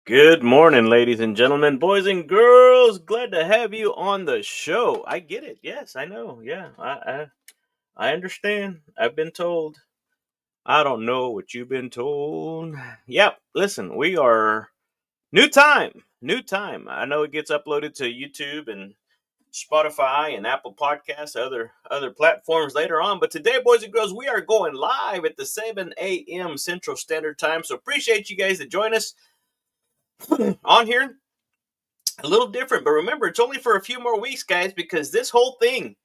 Good morning, ladies and gentlemen, boys and girls. Glad to have you on the show. I get it. Yes, I know. Yeah, I understand. I've been told. I don't know what you've been told. Yep. Listen, we are new time. New time. I know it gets uploaded to YouTube and Spotify and Apple Podcasts, other platforms later on. But today, boys and girls, we are going live at the 7 a.m. Central Standard Time. So appreciate you guys to join us on here. A little different, but remember, it's only for a few more weeks, guys, because this whole thing,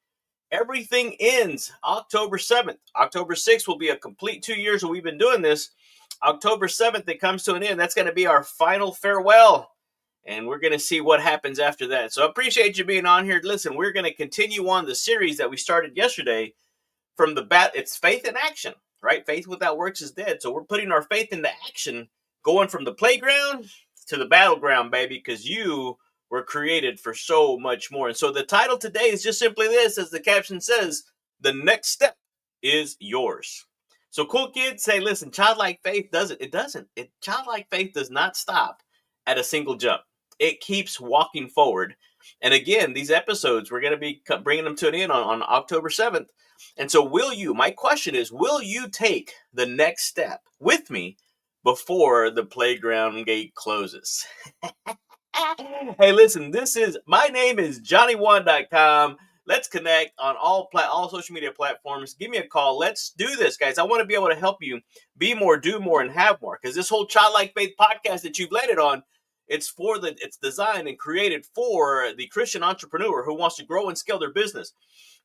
everything ends October 7th. October 6th will be a complete 2 years that we've been doing this. October 7th, it comes to an end. That's going to be our final farewell. And we're going to see what happens after that. So I appreciate you being on here. Listen, we're going to continue on the series that we started yesterday from it's faith in action, right? Faith without works is dead. So we're putting our faith into action, going from the playground to the battleground, baby, because you were created for so much more. And so the title today is just simply this, as the caption says, the next step is yours. So cool kids, say, listen, childlike faith childlike faith does not stop at a single jump. It keeps walking forward. And again, these episodes, we're going to be bringing them to an end on October 7th. And so my question is, will you take the next step with me before the playground gate closes? Hey, listen, my name is Johnny1.com. Let's connect on all social media platforms. Give me a call. Let's do this, guys. I want to be able to help you be more, do more, and have more. Because this whole Childlike Faith podcast that you've landed on, it's designed and created for the Christian entrepreneur who wants to grow and scale their business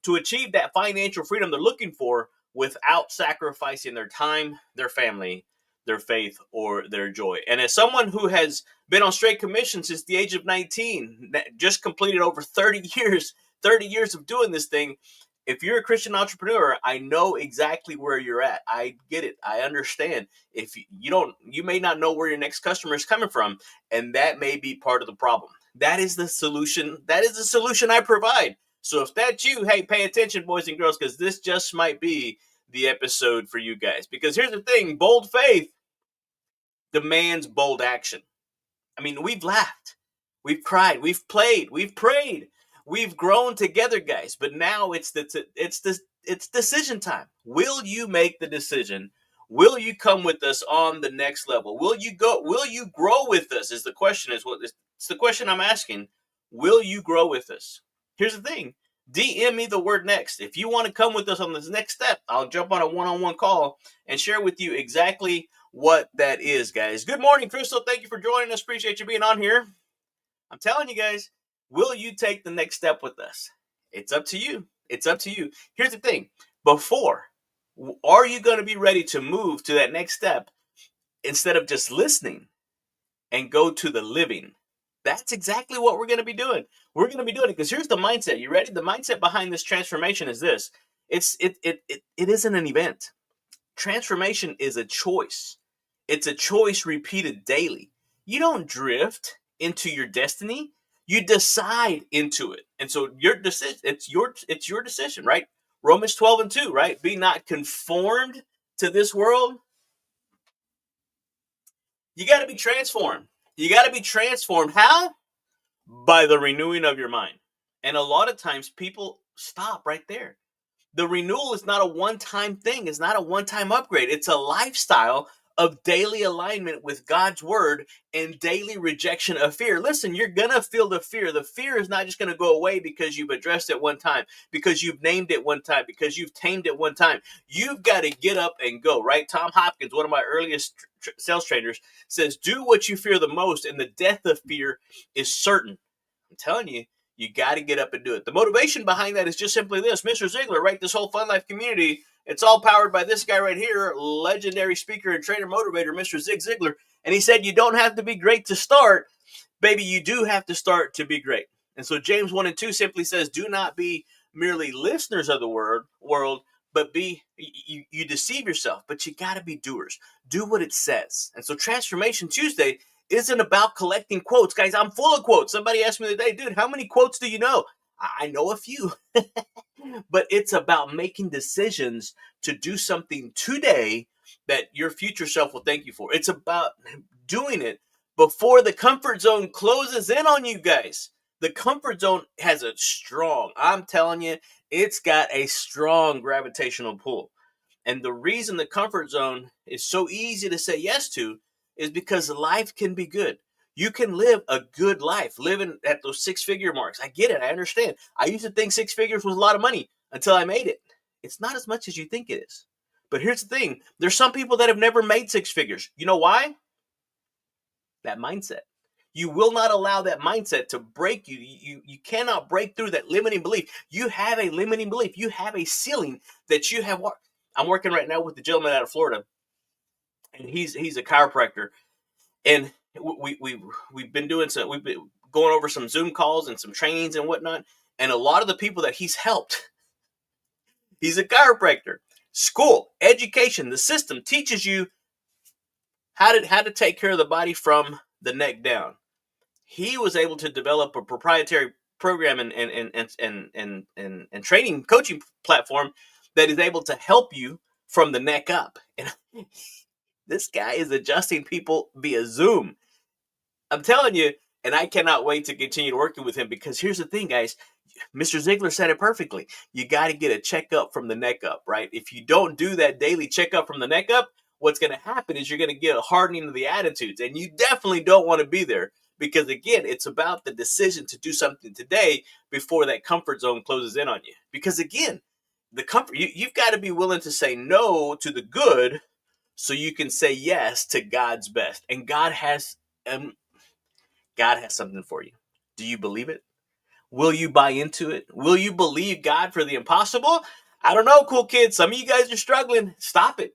to achieve that financial freedom they're looking for without sacrificing their time, their family, their faith, or their joy. And as someone who has been on straight commission since the age of 19, just completed over 30 years of doing this thing, if you're a Christian entrepreneur, I know exactly where you're at. I get it. I understand. If you may not know where your next customer is coming from, and that may be part of the problem. That is the solution. That is the solution I provide. So if that's you, hey, pay attention, boys and girls, because this just might be the episode for you guys. Because here's the thing, bold faith demands bold action. I mean, we've laughed, we've cried, we've played, we've prayed, we've grown together, guys. But now it's decision time. Will you make the decision? Will you come with us on the next level? Will you grow with us? Is the question it's the question I'm asking. Will you grow with us? Here's the thing. DM me the word next. If you want to come with us on this next step, I'll jump on a one-on-one call and share with you exactly what that is, guys. Good morning, Crystal. Thank you for joining us. Appreciate you being on here. I'm telling you guys, will you take the next step with us? It's up to you. It's up to you. Here's the thing. Are you going to be ready to move to that next step instead of just listening and go to the living? That's exactly what we're going to be doing. We're going to be doing it because here's the mindset. You ready? The mindset behind this transformation is this. It isn't an event. Transformation is a choice. It's a choice repeated daily. You don't drift into your destiny. You decide into it. And so your decision, it's your decision, right? Romans 12:2, right? Be not conformed to this world. You got to be transformed. You got to be transformed. How? By the renewing of your mind. And a lot of times people stop right there. The renewal is not a one-time thing. It's not a one-time upgrade. It's a lifestyle of daily alignment with God's word and daily rejection of fear. Listen, you're going to feel the fear. The fear is not just going to go away because you've addressed it one time, because you've named it one time, because you've tamed it one time. You've got to get up and go, right? Tom Hopkins, one of my earliest sales trainers, says, do what you fear the most, and the death of fear is certain. I'm telling you, you got to get up and do it. The motivation behind that is just simply this. Mr. Ziegler, right? This whole Fun Life community, it's all powered by this guy right here, legendary speaker and trainer motivator, Mr. Zig Ziglar. And he said, you don't have to be great to start. Baby, you do have to start to be great. And so James 1:2 simply says, do not be merely listeners of the world, but you deceive yourself. But you got to be doers. Do what it says. And so Transformation Tuesday isn't about collecting quotes. Guys, I'm full of quotes. Somebody asked me today, dude, how many quotes do you know? I know a few. But it's about making decisions to do something today that your future self will thank you for. It's about doing it before the comfort zone closes in on you guys. The comfort zone has a strong, I'm telling you, it's got a strong gravitational pull. And the reason the comfort zone is so easy to say yes to is because life can be good. You can live a good life, living at those six-figure marks. I get it. I understand. I used to think six figures was a lot of money until I made it. It's not as much as you think it is. But here's the thing. There's some people that have never made six figures. You know why? That mindset. You will not allow that mindset to break you. You cannot break through that limiting belief. You have a limiting belief. You have a ceiling that you have. I'm working right now with the gentleman out of Florida, and he's a chiropractor, and we've been doing some. We've been going over some Zoom calls and some trainings and whatnot. And a lot of the people that he's helped, he's a chiropractor. School, education, the system teaches you how to take care of the body from the neck down. He was able to develop a proprietary program and training coaching platform that is able to help you from the neck up. And this guy is adjusting people via Zoom. I'm telling you, and I cannot wait to continue working with him, because here's the thing, guys. Mr. Ziegler said it perfectly. You got to get a checkup from the neck up, right? If you don't do that daily checkup from the neck up, what's going to happen is you're going to get a hardening of the attitudes, and you definitely don't want to be there, because again, it's about the decision to do something today before that comfort zone closes in on you. Because again, the comfort, you've got to be willing to say no to the good so you can say yes to God's best. And God has something for you. Do you believe it? Will you buy into it? Will you believe God for the impossible? I don't know, cool kids. Some of you guys are struggling. Stop it.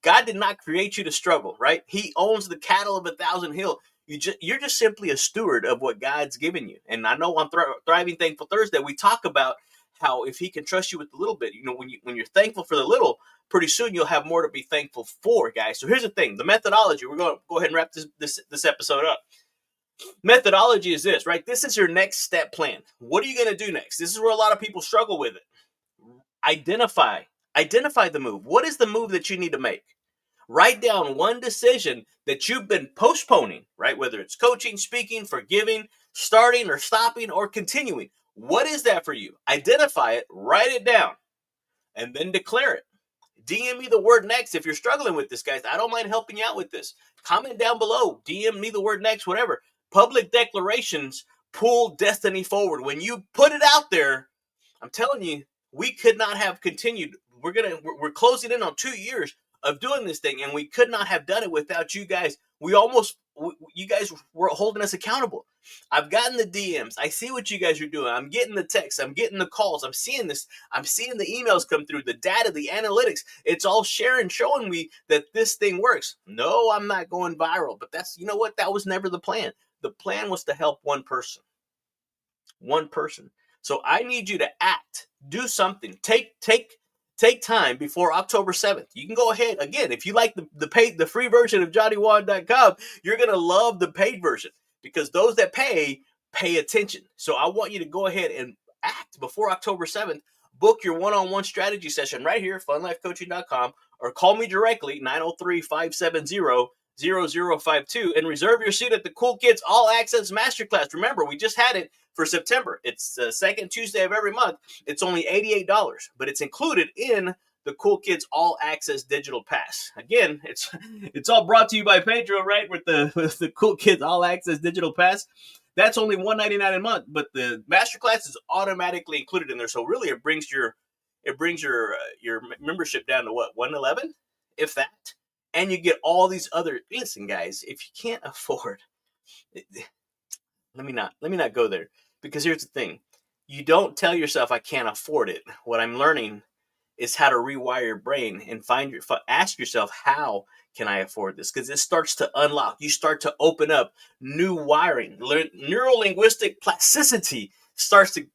God did not create you to struggle, right? He owns the cattle of 1,000 hills. You're just simply a steward of what God's given you. And I know on Thriving Thankful Thursday, we talk about how if he can trust you with a little bit, when you're thankful for the little, pretty soon you'll have more to be thankful for, guys. So here's the thing, the methodology. We're going to go ahead and wrap this episode up. Methodology is this, right? This is your next step plan. What are you going to do next? This is where a lot of people struggle with it. Identify the move. What is the move that you need to make? Write down one decision that you've been postponing, right? Whether it's coaching, speaking, forgiving, starting or stopping or continuing. What is that for you? Identify it, write it down, and then declare it. DM me the word next if you're struggling with this, guys. I don't mind helping you out with this. Comment down below. DM me the word next, whatever. Public declarations pull destiny forward. When you put it out there, I'm telling you, we could not have continued. We're closing in on 2 years of doing this thing, and we could not have done it without you guys. You guys were holding us accountable. I've gotten the DMs. I see what you guys are doing. I'm getting the texts. I'm getting the calls. I'm seeing this. I'm seeing the emails come through, the data, the analytics. It's all showing me that this thing works. No, I'm not going viral, but you know what? That was never the plan. The plan was to help one person. One person. So I need you to act, do something, take time before October 7th. You can go ahead. Again, if you like the free version of JohnnyWan.com, you're going to love the paid version, because those that pay attention. So I want you to go ahead and act before October 7th. Book your one-on-one strategy session right here, funlifecoaching.com, or call me directly, 903-570-0052, and reserve your seat at the Cool Kids All Access Masterclass. Remember, we just had it for September. It's the second Tuesday of every month. It's only $88, but it's included in the Cool Kids All Access Digital Pass. Again, it's all brought to you by Pedro, right? With the Cool Kids All Access Digital Pass. That's only $199 a month, but the masterclass is automatically included in there. So really, it brings your membership down to what, $111, if that. And you get all these other. Listen, guys, if you can't afford, let me not go there, because here's the thing: you don't tell yourself I can't afford it. What I'm learning is how to rewire your brain and ask yourself, how can I afford this? Because it starts to unlock. You start to open up new wiring. Neuro-linguistic plasticity starts to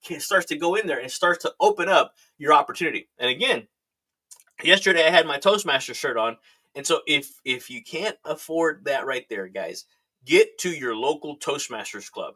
go in there and starts to open up your opportunity. And again, yesterday I had my Toastmaster shirt on. And so if you can't afford that right there, guys, get to your local Toastmasters club.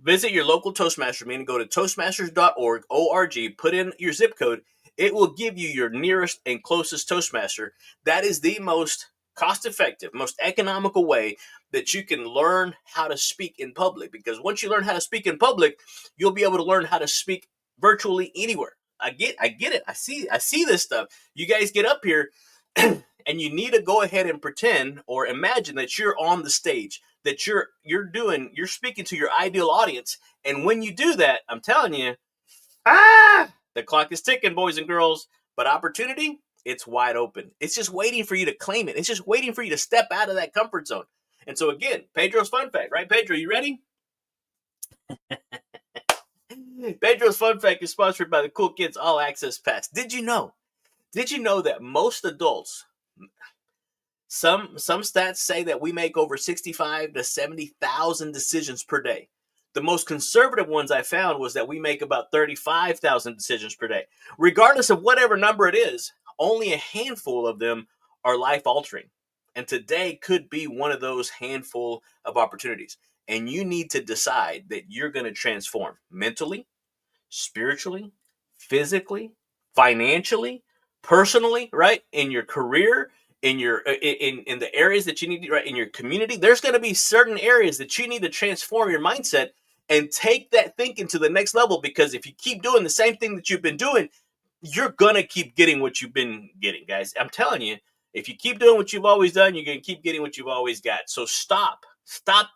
Visit your local Toastmasters meeting. Go to toastmasters.org, put in your zip code. It will give you your nearest and closest Toastmaster. That is the most cost-effective, most economical way that you can learn how to speak in public. Because once you learn how to speak in public, you'll be able to learn how to speak virtually anywhere. I get it. I see this stuff. You guys get up here and you need to go ahead and pretend or imagine that you're on the stage, that you're speaking to your ideal audience. And when you do that, I'm telling you, the clock is ticking, boys and girls. But opportunity, it's wide open. It's just waiting for you to claim it. It's just waiting for you to step out of that comfort zone. And so again, Pedro's fun fact, right? Pedro, you ready? Pedro's fun fact is sponsored by the Cool Kids All Access Pass. Did you know? Did you know that most adults, some stats say that we make over 65 to 70,000 decisions per day. The most conservative ones I found was that we make about 35,000 decisions per day. Regardless of whatever number it is, only a handful of them are life altering. And today could be one of those handful of opportunities. And you need to decide that you're going to transform mentally, spiritually, physically, financially, personally, right? In your career, in the areas that you need to, right, in your community. There's going to be certain areas that you need to transform your mindset and take that thinking to the next level. Because if you keep doing the same thing that you've been doing, you're going to keep getting what you've been getting, guys. I'm telling you, if you keep doing what you've always done, you're going to keep getting what you've always got. So stop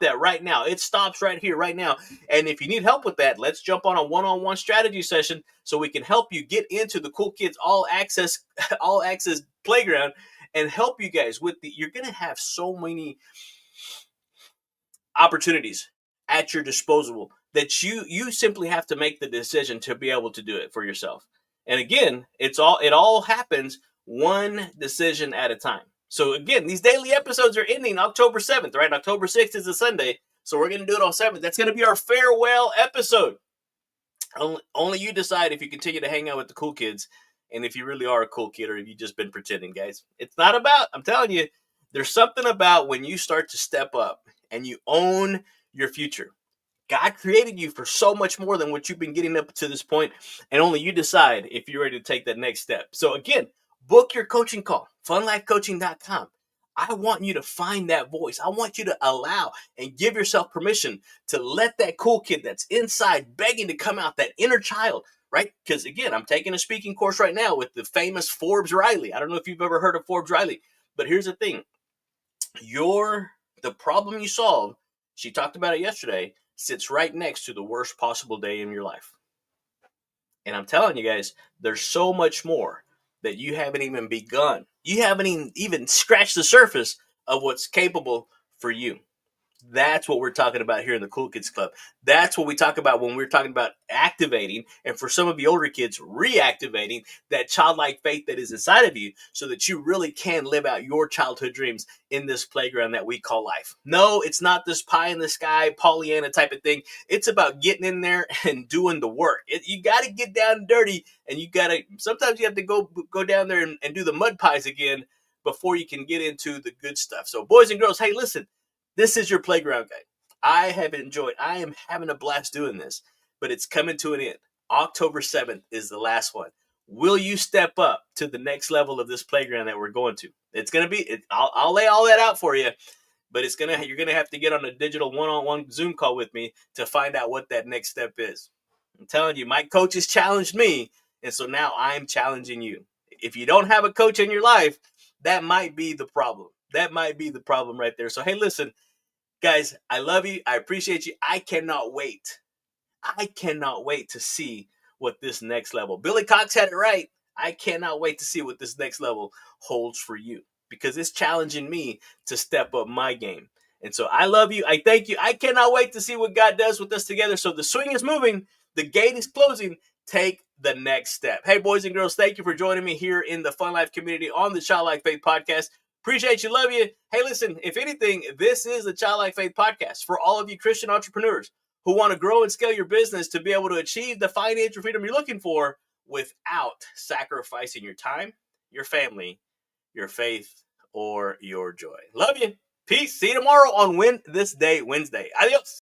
that right now. It stops right here, right now. And if you need help with that, let's jump on a one-on-one strategy session so we can help you get into the Cool Kids All Access Playground and help you guys with you're going to have so many opportunities at your disposal that you simply have to make the decision to be able to do it for yourself. And again, it all happens one decision at a time. So again, these daily episodes are ending October 7th, right? October 6th is a Sunday. So we're going to do it on 7th. That's going to be our farewell episode. Only you decide if you continue to hang out with the cool kids and if you really are a cool kid or if you've just been pretending, guys. It's not about, I'm telling you, there's something about when you start to step up and you own your future. God created you for so much more than what you've been getting up to this point, and only you decide if you're ready to take that next step. So again, book your coaching call, funlifecoaching.com. I want you to find that voice. I want you to allow and give yourself permission to let that cool kid that's inside begging to come out, that inner child, right? Because again, I'm taking a speaking course right now with the famous Forbes Riley. I don't know if you've ever heard of Forbes Riley, but here's the thing. The problem you solve, she talked about it yesterday, sits right next to the worst possible day in your life. And I'm telling you guys, there's so much more that you haven't even begun. You haven't even scratched the surface of what's capable for you. That's what we're talking about here in the Cool Kids Club. That's what we talk about when we're talking about activating, and for some of the older kids, reactivating that childlike faith that is inside of you so that you really can live out your childhood dreams in this playground that we call life. No, it's not this pie in the sky, Pollyanna type of thing. It's about getting in there and doing the work. You got to get down and dirty, and sometimes you have to go down there and do the mud pies again before you can get into the good stuff. So boys and girls, hey, listen. This is your playground guide. I am having a blast doing this, but it's coming to an end. October 7th is the last one. Will you step up to the next level of this playground that we're going to? It's going to be, I'll lay all that out for you, but you're going to have to get on a digital one-on-one Zoom call with me to find out what that next step is. I'm telling you, my coach has challenged me, and so now I'm challenging you. If you don't have a coach in your life, that might be the problem. That might be the problem right there. So, hey, listen, guys, I love you. I appreciate you. I cannot wait. I cannot wait to see what this next level. Billy Cox had it right. I cannot wait to see what this next level holds for you because it's challenging me to step up my game. And so I love you. I thank you. I cannot wait to see what God does with us together. So the swing is moving. The gate is closing. Take the next step. Hey, boys and girls, thank you for joining me here in the Fun Life community on the Childlike Faith Podcast. Appreciate you. Love you. Hey, listen, if anything, this is the Childlike Faith Podcast for all of you Christian entrepreneurs who want to grow and scale your business to be able to achieve the financial freedom you're looking for without sacrificing your time, your family, your faith, or your joy. Love you. Peace. See you tomorrow on Win This Day Wednesday. Adios.